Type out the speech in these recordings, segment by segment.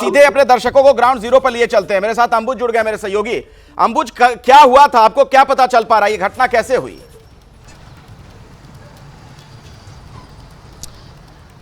सीधे अपने दर्शकों को ग्राउंड जीरो पर लिए चलते हैं। मेरे साथ अंबुज जुड़ गए, मेरे सहयोगी। अंबुज, क्या हुआ था, आपको क्या पता चल पा रहा है, ये घटना कैसे हुई?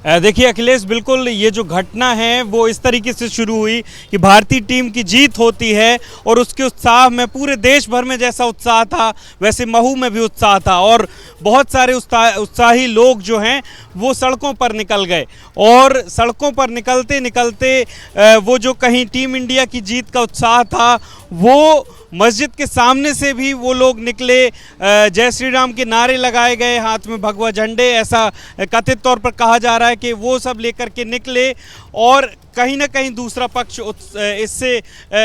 देखिए अखिलेश, बिल्कुल ये जो घटना है वो इस तरीके से शुरू हुई कि भारतीय टीम की जीत होती है और उसके उत्साह में पूरे देश भर में जैसा उत्साह था वैसे महू में भी उत्साह था और बहुत सारे उत्साही लोग जो हैं वो सड़कों पर निकल गए और सड़कों पर निकलते निकलते वो जो कहीं टीम इंडिया की जीत का उत्साह था वो मस्जिद के सामने से भी वो लोग निकले, जय श्री राम के नारे लगाए गए, हाथ में भगवा झंडे, ऐसा कथित तौर पर कहा जा रहा है कि वो सब लेकर के निकले और कहीं ना कहीं दूसरा पक्ष इससे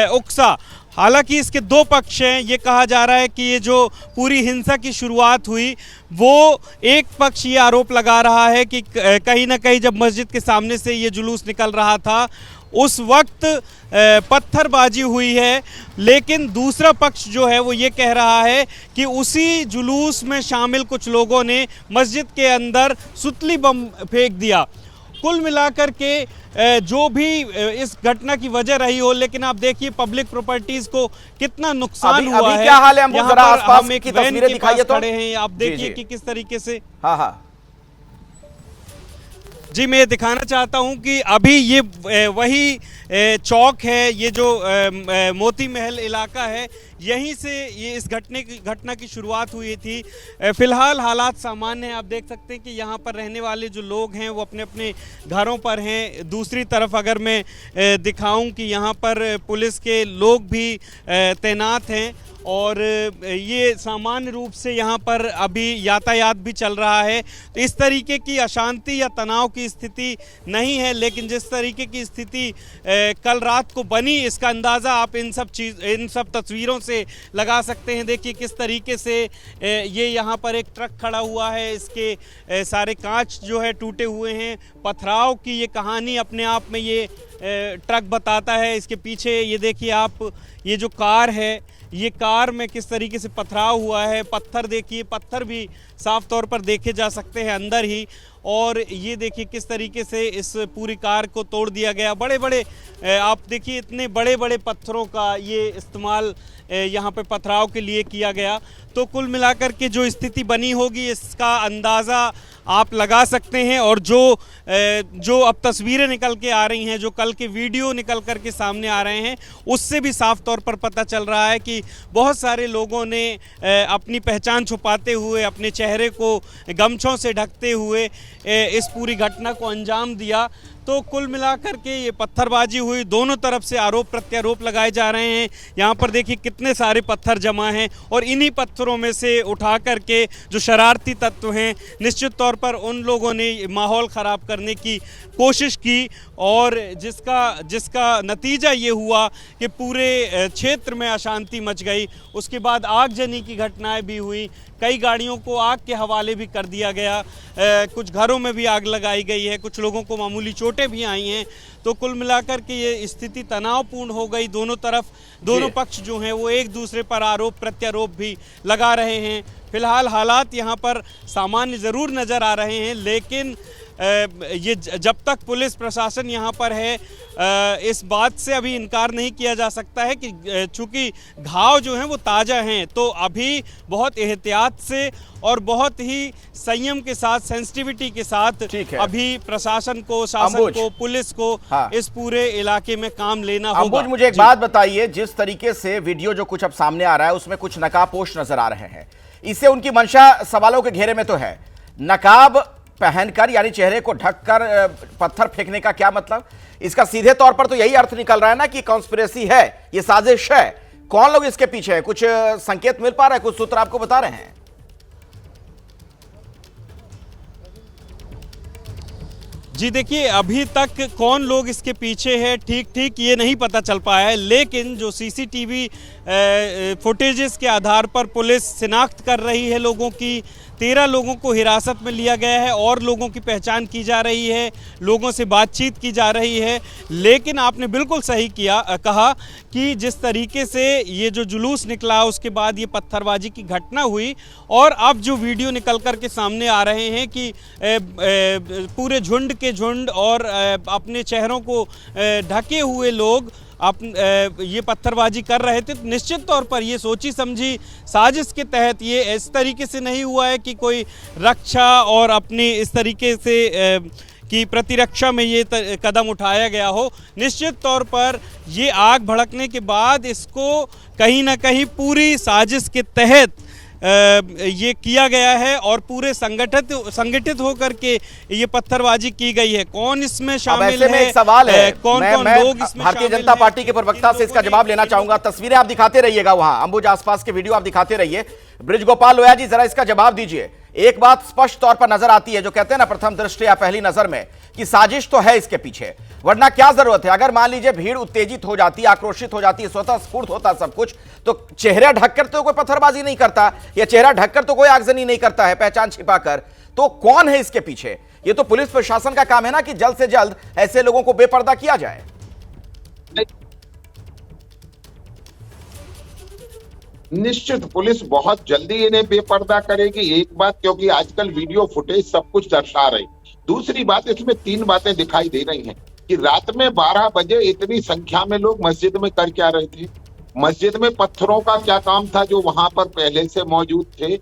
उकसा। हालांकि इसके दो पक्ष हैं। ये कहा जा रहा है कि ये जो पूरी हिंसा की शुरुआत हुई वो एक पक्ष ये आरोप लगा रहा है कि कहीं ना कहीं जब मस्जिद के सामने से ये जुलूस निकल रहा था उस वक्त पत्थरबाजी हुई है, लेकिन दूसरा पक्ष जो है वो ये कह रहा है कि उसी जुलूस में शामिल कुछ लोगों ने मस्जिद के अंदर सुतली बम फेंक दिया। कुल मिलाकर के जो भी इस घटना की वजह रही हो, लेकिन आप देखिए पब्लिक प्रॉपर्टीज को कितना नुकसान हुआ है। क्या हाल है? यहाँ पर हम एक वैन के पास खड़े हैं, आप देखिए कि किस तरीके से। हाँ जी, मैं दिखाना चाहता हूं कि अभी ये वही चौक है, ये जो मोती महल इलाका है, यहीं से ये इस घटना की शुरुआत हुई थी। फिलहाल हालात सामान्य हैं। आप देख सकते हैं कि यहाँ पर रहने वाले जो लोग हैं वो अपने अपने घरों पर हैं। दूसरी तरफ अगर मैं दिखाऊं कि यहाँ पर पुलिस के लोग भी तैनात हैं और ये सामान्य रूप से यहाँ पर अभी यातायात भी चल रहा है। तो इस तरीके की अशांति या तनाव की स्थिति नहीं है, लेकिन जिस तरीके की स्थिति कल रात को बनी इसका अंदाज़ा आप इन सब तस्वीरों से लगा सकते हैं। देखिए किस तरीके से ये यहाँ पर एक ट्रक खड़ा हुआ है, इसके सारे कांच जो है टूटे हुए हैं। पथराव की ये कहानी अपने आप में ये ट्रक बताता है। इसके पीछे ये देखिए आप, ये जो कार है, ये कार में किस तरीके से पथराव हुआ है। पत्थर देखिए, पत्थर भी साफ तौर पर देखे जा सकते हैं अंदर ही। और ये देखिए किस तरीके से इस पूरी कार को तोड़ दिया गया। बड़े बड़े आप देखिए इतने बड़े बड़े पत्थरों का ये इस्तेमाल यहाँ पे पथराव के लिए किया गया। तो कुल मिलाकर के जो स्थिति बनी होगी इसका अंदाज़ा आप लगा सकते हैं। और जो अब तस्वीरें निकल के आ रही हैं, जो कल के वीडियो निकल कर के सामने आ रहे हैं, उससे भी साफ तौर पर पता चल रहा है कि बहुत सारे लोगों ने अपनी पहचान छुपाते हुए, अपने चेहरे को गमछों से ढकते हुए इस पूरी घटना को अंजाम दिया। तो कुल मिलाकर के ये पत्थरबाजी हुई, दोनों तरफ से आरोप प्रत्यारोप लगाए जा रहे हैं। यहाँ पर देखिए कितने सारे पत्थर जमा हैं और इन्हीं पत्थरों में से उठा करके जो शरारती तत्व हैं, निश्चित तौर पर उन लोगों ने माहौल ख़राब करने की कोशिश की और जिसका नतीजा ये हुआ कि पूरे क्षेत्र में अशांति मच गई। उसके बाद आगजनी की घटनाएं भी हुई, कई गाड़ियों को आग के हवाले भी कर दिया गया, कुछ घरों में भी आग लगाई गई है, कुछ लोगों को मामूली चोटें भी आई हैं। तो कुल मिलाकर के ये स्थिति तनावपूर्ण हो गई। दोनों तरफ, दोनों पक्ष जो हैं वो एक दूसरे पर आरोप प्रत्यारोप भी लगा रहे हैं। फिलहाल हालात यहाँ पर सामान्य ज़रूर नज़र आ रहे हैं, लेकिन ये जब तक पुलिस प्रशासन यहाँ पर है इस बात से अभी इनकार नहीं किया जा सकता है कि चूँकि घाव जो हैं वो ताज़ा हैं, तो अभी बहुत एहतियात से और बहुत ही संयम के साथ, सेंसिटिविटी के साथ अभी प्रशासन को, शासन को, पुलिस को इस पूरे इलाके में काम लेना होगा। मुझे एक बात बताइए, जिस तरीके से वीडियो जो कुछ अब सामने आ रहा है उसमें कुछ नकाबपोश नजर आ रहे हैं, इससे उनकी मंशा सवालों के घेरे में तो है। नकाब पहनकर यानी चेहरे को ढककर पत्थर फेंकने का क्या मतलब? इसका सीधे तौर पर तो यही अर्थ निकल रहा है ना कि कॉन्स्पिरेसी है, ये साजिश है। कौन लोग इसके पीछे हैं? कुछ संकेत मिल पा रहा है? कुछ सूत्र आपको बता रहे हैं? जी देखिए, अभी तक कौन लोग इसके पीछे है ठीक ये नहीं पता चल पाया है, लेकिन जो सीसीटीवी फुटेजेस के आधार पर पुलिस शिनाख्त कर रही है लोगों की, 13 लोगों को हिरासत में लिया गया है और लोगों की पहचान की जा रही है, लोगों से बातचीत की जा रही है। लेकिन आपने बिल्कुल सही कहा कि जिस तरीके से ये जो जुलूस निकला, उसके बाद ये पत्थरबाजी की घटना हुई और अब जो वीडियो निकल कर के सामने आ रहे हैं कि पूरे झुंड के झुंड और अपने चेहरों को ढके हुए लोग ये पत्थरबाजी कर रहे थे, तो निश्चित तौर पर ये सोची समझी साजिश के तहत ये इस तरीके से नहीं हुआ है कि कोई रक्षा और अपनी इस तरीके से की प्रतिरक्षा में ये कदम उठाया गया हो। निश्चित तौर पर ये आग भड़कने के बाद इसको कहीं ना कहीं पूरी साजिश के तहत ये किया गया है और पूरे संगठित होकर के ये पत्थरबाजी की गई है। कौन इसमें शामिल है? एक सवाल है, कौन लोग इसमें भारतीय जनता पार्टी के प्रवक्ता से इसका जवाब लेना चाहूंगा। तस्वीरें आप दिखाते रहिएगा, वहां अंबुज आसपास के वीडियो आप दिखाते रहिए। ब्रिजगोपाल लोया जी, जरा इसका जवाब दीजिए। एक बात स्पष्ट तौर पर नजर आती है, जो कहते हैं ना प्रथम दृष्टि या पहली नजर में, कि साजिश तो है इसके पीछे, वरना क्या जरूरत है? अगर मान लीजिए भीड़ उत्तेजित हो जाती, आक्रोशित हो जाती, स्वतः स्फूर्त होता सब कुछ, तो चेहरा ढककर तो कोई पत्थरबाजी नहीं करता, या चेहरा ढककर तो कोई आगजनी नहीं करता है पहचान छिपाकर। तो कौन है इसके पीछे? ये तो पुलिस प्रशासन का काम है ना कि जल्द से जल्द ऐसे लोगों को बेपर्दा किया जाए। निश्चित पुलिस बहुत जल्दी इन्हें बेपर्दा करेगी, एक बात, क्योंकि आजकल वीडियो फुटेज सब कुछ दर्शा रही। दूसरी बात, इसमें 3 बातें दिखाई दे रही हैं कि रात में 12 बजे इतनी संख्या में लोग मस्जिद में कर क्या रहे थे, मस्जिद में पत्थरों का क्या काम था जो वहां पर पहले से मौजूद थे,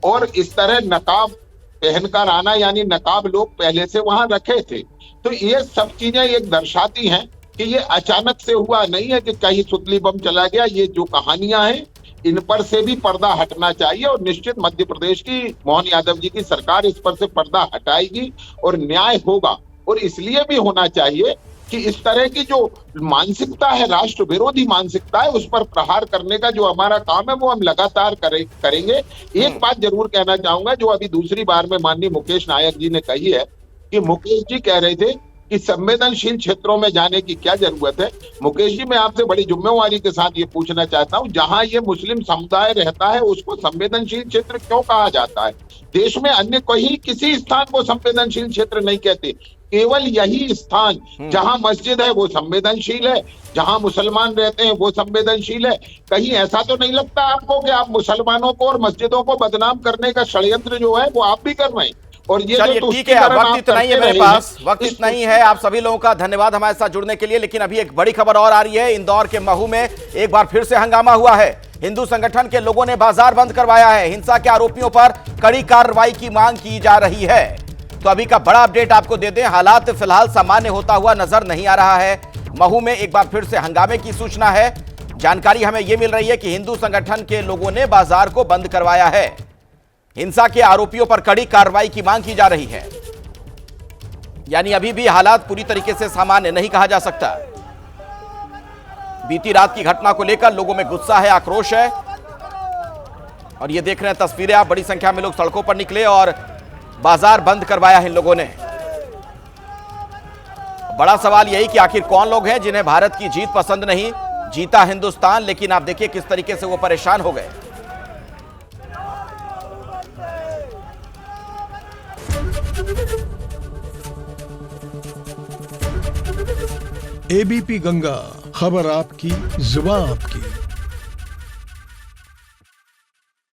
और इस तरह नकाब पहनकर आना, यानी नकाब लोग पहले से वहां रखे थे। तो ये सब चीजें एक दर्शाती हैं कि ये अचानक से हुआ नहीं है कि कहीं सुतली बम चला गया। ये जो कहानियां हैं, इन पर से भी पर्दा हटना चाहिए और निश्चित मध्य प्रदेश की मोहन यादव जी की सरकार इस पर से पर्दा हटाएगी और न्याय होगा। और इसलिए भी होना चाहिए कि इस तरह की जो मानसिकता है, राष्ट्र विरोधी मानसिकता है, उस पर प्रहार करने का जो हमारा काम है वो हम लगातार करेंगे। एक बात जरूर कहना चाहूंगा, जो अभी दूसरी बार में माननीय मुकेश नायक जी ने कही है कि मुकेश जी कह रहे थे कि संवेदनशील क्षेत्रों में जाने की क्या जरूरत है। मुकेश जी, मैं आपसे बड़ी जिम्मेवारी के साथ ये पूछना चाहता हूँ, जहां ये मुस्लिम समुदाय रहता है उसको संवेदनशील क्षेत्र क्यों कहा जाता है? देश में अन्य कहीं किसी स्थान को संवेदनशील क्षेत्र नहीं कहते, केवल यही स्थान जहां मस्जिद है वो संवेदनशील है, जहां मुसलमान रहते हैं वो संवेदनशील है। कहीं ऐसा तो नहीं लगता आपको कि आप मुसलमानों को और मस्जिदों को बदनाम करने का षड्यंत्र जो है वो आप भी कर रहे हैं? और ये जो ठीक है, वक्त इतना ही है मेरे पास, वक्त इतना ही है। आप सभी लोगों का धन्यवाद हमारे साथ जुड़ने के लिए। लेकिन अभी एक बड़ी खबर और आ रही है। इंदौर के महू में एक बार फिर से हंगामा हुआ है। हिंदू संगठन के लोगों ने बाजार बंद करवाया है। हिंसा के आरोपियों पर कड़ी कार्रवाई की मांग की जा रही है। तो अभी का बड़ा अपडेट आपको दे दें, हालात फिलहाल सामान्य होता हुआ नजर नहीं आ रहा है। महू में एक बार फिर से हंगामे की सूचना है। जानकारी हमें यह मिल रही है कि हिंदू संगठन के लोगों ने बाजार को बंद करवाया है। हिंसा के आरोपियों पर कड़ी कार्रवाई की मांग की जा रही है। यानी अभी भी हालात पूरी तरीके से सामान्य नहीं कहा जा सकता। बीती रात की घटना को लेकर लोगों में गुस्सा है, आक्रोश है। और ये देख रहे हैं तस्वीरें आप, बड़ी संख्या में लोग सड़कों पर निकले और बाजार बंद करवाया है इन लोगों ने। बड़ा सवाल यही कि आखिर कौन लोग हैं जिन्हें भारत की जीत पसंद नहीं। जीता हिंदुस्तान, लेकिन आप देखिए किस तरीके से वो परेशान हो गए। एबीपी गंगा, खबर आपकी, जुबान आपकी।